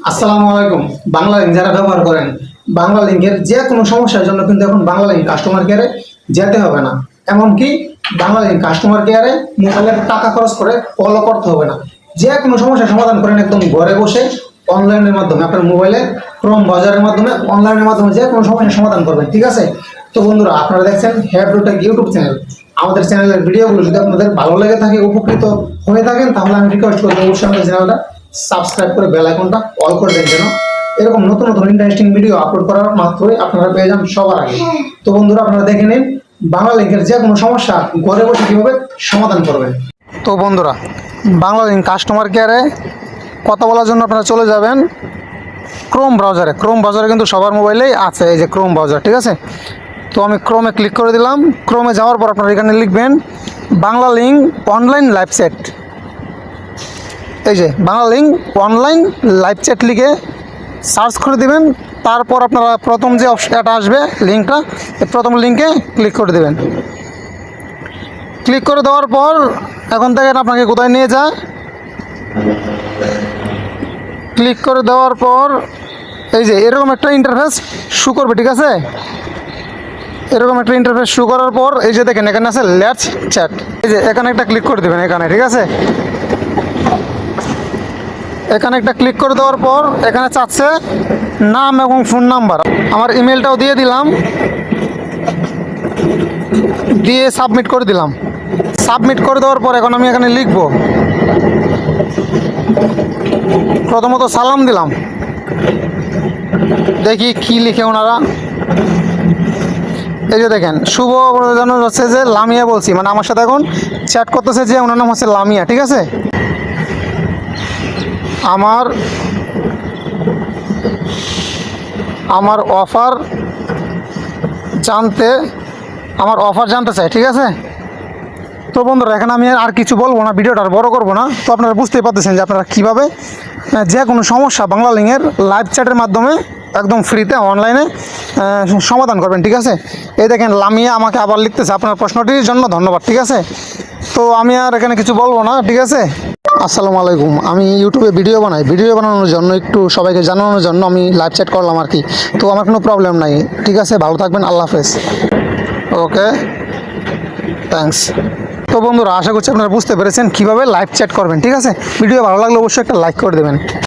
আসসালামু আলাইকুম। বাংলা লিঙ্ক যারা ব্যবহার করেন, বাংলা লিঙ্কের যে কোনো সমস্যার জন্য কিন্তু এখন বাংলা লিঙ্ক কাস্টমার কেয়ারে যেতে হবে না। এমনকি বাংলা লিঙ্ক কাস্টমার কেয়ারে মোবাইলের টাকা খরচ করে কলও করতে হবে না। যে কোনো সমস্যার সমাধান করেন একদম ঘরে বসে অনলাইনের মাধ্যমে, আপনার মোবাইলে ক্রোম ব্রাউজারের মাধ্যমে, অনলাইনের মাধ্যমে যে কোনো সমস্যার সমাধান করবেন। ঠিক আছে? তো বন্ধুরা, আপনারা দেখছেন হ্যাভডোটেক ইউটিউব চ্যানেল। আমাদের চ্যানেলের ভিডিওগুলো যদি আপনাদের ভালো লেগে থাকে, উপকৃত হয়ে থাকেন, তাহলে আমি রিকোয়েস্ট করবো অবশ্যই আমাদের চ্যানেলটা সাবস্ক্রাইব করে বেল আইকনটা অল করে দেন, যেন এরকম নতুন নতুন ইন্টারেস্টিং ভিডিও আপলোড করার মাত্রই আপনারা পেয়ে যান সবার আগে। তো বন্ধুরা, আপনারা দেখে নিন বাংলা লিঙ্কের যে কোনো সমস্যা ঘরে বসে কীভাবে সমাধান করবেন। তো বন্ধুরা, বাংলা লিঙ্ক কাস্টমার কেয়ারে কথা বলার জন্য আপনারা চলে যাবেন ক্রোম ব্রাউজারে। ক্রোম ব্রাউজারে কিন্তু সবার মোবাইলেই আছে, এই যে ক্রোম ব্রাউজার। ঠিক আছে? তো আমি ক্রোমে ক্লিক করে দিলাম। ক্রোমে যাওয়ার পর আপনারা এখানে লিখবেন Bangla link online live chat. এই যে Bangla link online live chat লিখে সার্চ করে দিবেন। তারপর আপনারা প্রথম যে অপশনটা আসবে লিঙ্কটা, এই প্রথম লিঙ্কে ক্লিক করে দেবেন। ক্লিক করে দেওয়ার পর এখন দেখেন আপনাকে কোথায় নিয়ে যায়। ক্লিক করে দেওয়ার পর এই যে এরকম একটা ইন্টারফেস শো করবে। ঠিক আছে? এরকম একটা ইন্টারফেস শো করার পর এই যে দেখেন এখানে আছে লেটস চ্যাট। এই যে এখানে একটা ক্লিক করে দেবেন এখানে। ঠিক আছে? এখানে একটা ক্লিক করে দেওয়ার পর এখানে চাচ্ছে নাম এবং ফোন নাম্বার। আমার ইমেলটাও দিয়ে দিলাম, দিয়ে সাবমিট করে দিলাম। সাবমিট করে দেওয়ার পর এখন আমি এখানে লিখব, প্রথমত সালাম দিলাম, দেখি কি লিখে ওনারা। এই যে দেখেন শুভ জানানো হচ্ছে যে লামিয়া বলছি, মানে আমার সাথে এখন চ্যাট করতেছে যে ওনার নাম হচ্ছে লামিয়া। ঠিক আছে? আমার অফার জানতে চাই। ঠিক আছে? তো বন্ধুরা, এখানে আমি আর কিছু বলবো না, ভিডিওটা আর বড় করবো না। তো আপনারা বুঝতেই পারতেছেন যে আপনারা কীভাবে যে কোনো সমস্যা বাংলা লিঙ্কের লাইভ চ্যাটের মাধ্যমে একদম ফ্রিতে অনলাইনে সমাধান করবেন। ঠিক আছে? এই দেখেন লামিয়া আমাকে আবার লিখতেছে আপনার প্রশ্নটির জন্য ধন্যবাদ। ঠিক আছে? তো আমি আর এখানে কিছু বলবো না। ঠিক আছে? আসসালামু আলাইকুম। আমি ইউটিউবে ভিডিও বানাই, ভিডিও বানানোর জন্য একটু সবাইকে জানানোর জন্য আমি লাইভ চ্যাট করলাম আর কি। তো আমার কোনো প্রবলেম নাই। ঠিক আছে? ভালো থাকবেন। আল্লাহ হাফেজ। ওকে, থ্যাঙ্কস। তো বন্ধুরা, আশা করছি আপনারা বুঝতে পেরেছেন কীভাবে লাইভ চ্যাট করবেন। ঠিক আছে? ভিডিও ভালো লাগলে অবশ্যই একটা লাইক করে দেবেন।